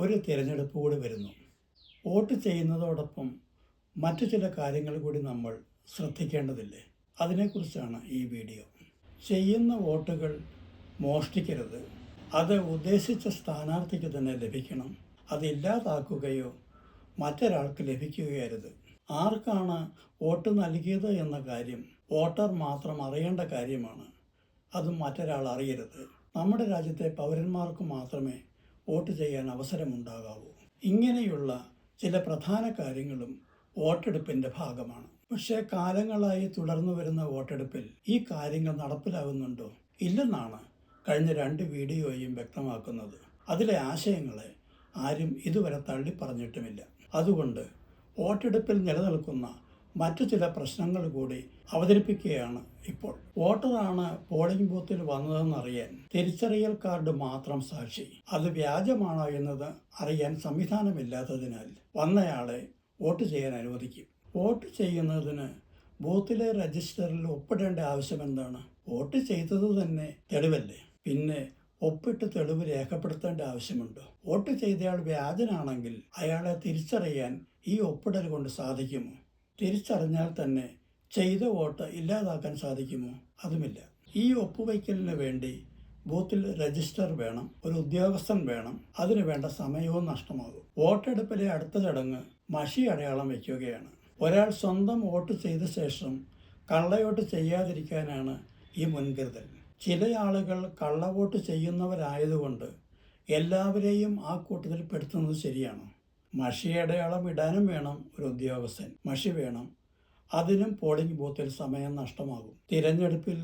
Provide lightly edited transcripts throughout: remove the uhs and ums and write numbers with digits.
ഒരു തിരഞ്ഞെടുപ്പ് കൂടി വരുന്നു. വോട്ട് ചെയ്യുന്നതോടൊപ്പം മറ്റു ചില കാര്യങ്ങൾ കൂടി നമ്മൾ ശ്രദ്ധിക്കേണ്ടതില്ലേ? അതിനെക്കുറിച്ചാണ് ഈ വീഡിയോ. ചെയ്യുന്ന വോട്ടുകൾ മോഷ്ടിക്കരുത്. അത് ഉദ്ദേശിച്ച സ്ഥാനാർത്ഥിക്ക് തന്നെ ലഭിക്കണം. അതില്ലാതാക്കുകയോ മറ്റൊരാൾക്ക് ലഭിക്കുകയരുത്. ആർക്കാണ് വോട്ട് നൽകിയത് എന്ന കാര്യം വോട്ടർ മാത്രം അറിയേണ്ട കാര്യമാണ്. അത് മറ്റൊരാൾ അറിയരുത്. നമ്മുടെ രാജ്യത്തെ പൗരന്മാർക്ക് മാത്രമേ വോട്ട് ചെയ്യാൻ അവസരമുണ്ടാകാവൂ. ഇങ്ങനെയുള്ള ചില പ്രധാന കാര്യങ്ങളും വോട്ടെടുപ്പിൻ്റെ ഭാഗമാണ്. പക്ഷേ കാലങ്ങളായി തുടർന്നു വരുന്ന വോട്ടെടുപ്പിൽ ഈ കാര്യങ്ങൾ നടപ്പിലാകുന്നുണ്ടോ? ഇല്ലെന്നാണ് കഴിഞ്ഞ 2 വീഡിയോയും വ്യക്തമാക്കുന്നത്. അതിലെ ആശയങ്ങളെ ആരും ഇതുവരെ തള്ളിപ്പറഞ്ഞിട്ടുമില്ല. അതുകൊണ്ട് വോട്ടെടുപ്പിൽ നിലനിൽക്കുന്ന മറ്റു ചില പ്രശ്നങ്ങൾ കൂടി അവതരിപ്പിക്കുകയാണ് ഇപ്പോൾ. വോട്ടറാണ് പോളിംഗ് ബൂത്തിൽ വന്നതെന്നറിയാൻ തിരിച്ചറിയൽ കാർഡ് മാത്രം സാക്ഷി. അത് വ്യാജമാണോ എന്നത് അറിയാൻ സംവിധാനമില്ലാത്തതിനാൽ വന്നയാളെ വോട്ട് ചെയ്യാൻ അനുവദിക്കും. വോട്ട് ചെയ്യുന്നതിന് ബൂത്തിലെ രജിസ്റ്ററിൽ ഒപ്പിടേണ്ട ആവശ്യമെന്താണ്? വോട്ട് ചെയ്തത് തന്നെ തെളിവല്ലേ? പിന്നെ ഒപ്പിട്ട് തെളിവ് രേഖപ്പെടുത്തേണ്ട ആവശ്യമുണ്ടോ? വോട്ട് ചെയ്തയാൾ വ്യാജനാണെങ്കിൽ അയാളെ തിരിച്ചറിയാൻ ഈ ഒപ്പിടൽ കൊണ്ട് സാധിക്കുമോ? തിരിച്ചറിഞ്ഞാൽ തന്നെ ചെയ്ത വോട്ട് ഇല്ലാതാക്കാൻ സാധിക്കുമോ? അതുമില്ല. ഈ ഒപ്പുവയ്ക്കലിന് വേണ്ടി ബൂത്തിൽ രജിസ്റ്റർ വേണം, ഒരു ഉദ്യോഗസ്ഥൻ വേണം. അതിനു വേണ്ട സമയവും നഷ്ടമാകും. വോട്ടെടുപ്പിലെ അടുത്ത ചടങ്ങ് മഷി അടയാളം വയ്ക്കുകയാണ്. ഒരാൾ സ്വന്തം വോട്ട് ചെയ്ത ശേഷം കള്ളവോട്ട് ചെയ്യാതിരിക്കാനാണ് ഈ മുൻകരുതൽ. ചില ആളുകൾ കള്ളവോട്ട് ചെയ്യുന്നവരായതുകൊണ്ട് എല്ലാവരെയും ആ കൂട്ടത്തിൽ പെടുത്തുന്നത് ശരിയാണോ? മഷി അടയാളം ഇടാനും വേണം ഒരു ഉദ്യോഗസ്ഥൻ, മഷി വേണം. അതിനും പോളിംഗ് ബൂത്തിൽ സമയം നഷ്ടമാകും. തിരഞ്ഞെടുപ്പിൽ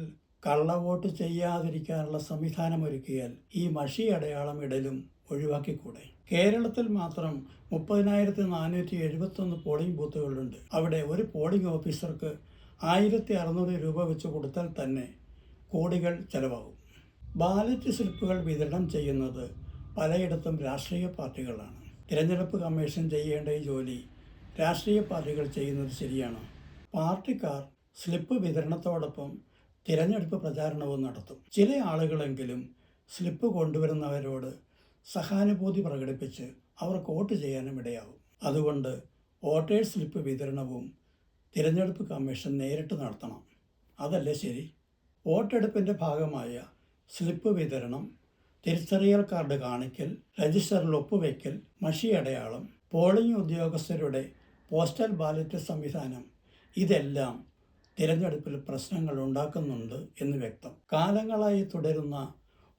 കള്ളവോട്ട് ചെയ്യാതിരിക്കാനുള്ള സംവിധാനം ഒരുക്കിയാൽ ഈ മഷി അടയാളം ഇടലും ഒഴിവാക്കിക്കൂടെ? കേരളത്തിൽ മാത്രം 30,471 പോളിംഗ് ബൂത്തുകളുണ്ട്. അവിടെ ഒരു പോളിംഗ് ഓഫീസർക്ക് 1,600 രൂപ വെച്ച് കൊടുത്താൽ തന്നെ കോടികൾ ചെലവാകും. ബാലറ്റ് സ്ലിപ്പുകൾ വിതരണം ചെയ്യുന്നത് പലയിടത്തും രാഷ്ട്രീയ പാർട്ടികളാണ്. തിരഞ്ഞെടുപ്പ് കമ്മീഷൻ ചെയ്യേണ്ട ഈ ജോലി രാഷ്ട്രീയ പാർട്ടികൾ ചെയ്യുന്നത് ശരിയാണോ? പാർട്ടിക്കാർ സ്ലിപ്പ് വിതരണത്തോടൊപ്പം തിരഞ്ഞെടുപ്പ് പ്രചാരണവും നടത്തും. ചില ആളുകളെങ്കിലും സ്ലിപ്പ് കൊണ്ടുവരുന്നവരോട് സഹാനുഭൂതി പ്രകടിപ്പിച്ച് അവർക്ക് വോട്ട് ചെയ്യാനും ഇടയാവും. അതുകൊണ്ട് വോട്ടേഴ്സ് സ്ലിപ്പ് വിതരണവും തിരഞ്ഞെടുപ്പ് കമ്മീഷൻ നേരിട്ട് നടത്തണം. അതല്ലേ ശരി? വോട്ടെടുപ്പിൻ്റെ ഭാഗമായ സ്ലിപ്പ് വിതരണം, തിരിച്ചറിയൽ കാർഡ് കാണിക്കൽ, രജിസ്റ്ററിൽ ഒപ്പുവയ്ക്കൽ, മഷി അടയാളം, പോളിംഗ് ഉദ്യോഗസ്ഥരുടെ പോസ്റ്റൽ ബാലറ്റ് സംവിധാനം, ഇതെല്ലാം തിരഞ്ഞെടുപ്പിൽ പ്രശ്നങ്ങൾ ഉണ്ടാക്കുന്നുണ്ട് എന്ന് വ്യക്തം. കാലങ്ങളായി തുടരുന്ന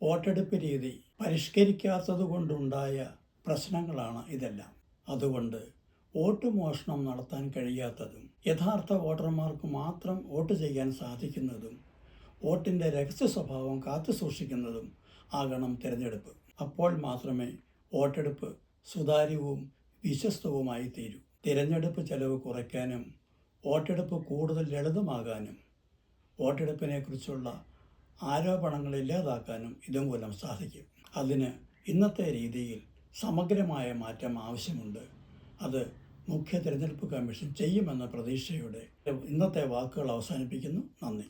വോട്ടെടുപ്പ് രീതി പരിഷ്കരിക്കാത്തതുകൊണ്ടുണ്ടായ പ്രശ്നങ്ങളാണ് ഇതെല്ലാം. അതുകൊണ്ട് വോട്ട് മോഷണം നടത്താൻ കഴിയാത്തതും യഥാർത്ഥ വോട്ടർമാർക്ക് മാത്രം വോട്ട് ചെയ്യാൻ സാധിക്കുന്നതും വോട്ടിൻ്റെ രഹസ്യ സ്വഭാവം കാത്തു സൂക്ഷിക്കുന്നതും ആകണം തിരഞ്ഞെടുപ്പ്. അപ്പോൾ മാത്രമേ വോട്ടെടുപ്പ് സുതാര്യവും വിശ്വസ്തവുമായി തീരൂ. തിരഞ്ഞെടുപ്പ് ചെലവ് കുറയ്ക്കാനും വോട്ടെടുപ്പ് കൂടുതൽ ലളിതമാകാനും വോട്ടെടുപ്പിനെക്കുറിച്ചുള്ള ആരോപണങ്ങൾ ഇല്ലാതാക്കാനും ഇതുമൂലം സാധിക്കും. അതിന് ഇന്നത്തെ രീതിയിൽ സമഗ്രമായ മാറ്റം ആവശ്യമുണ്ട്. അത് മുഖ്യ തിരഞ്ഞെടുപ്പ് കമ്മീഷൻ ചെയ്യുമെന്ന പ്രതീക്ഷയോടെ ഇന്നത്തെ വാക്കുകൾ അവസാനിപ്പിക്കുന്നു. നന്ദി.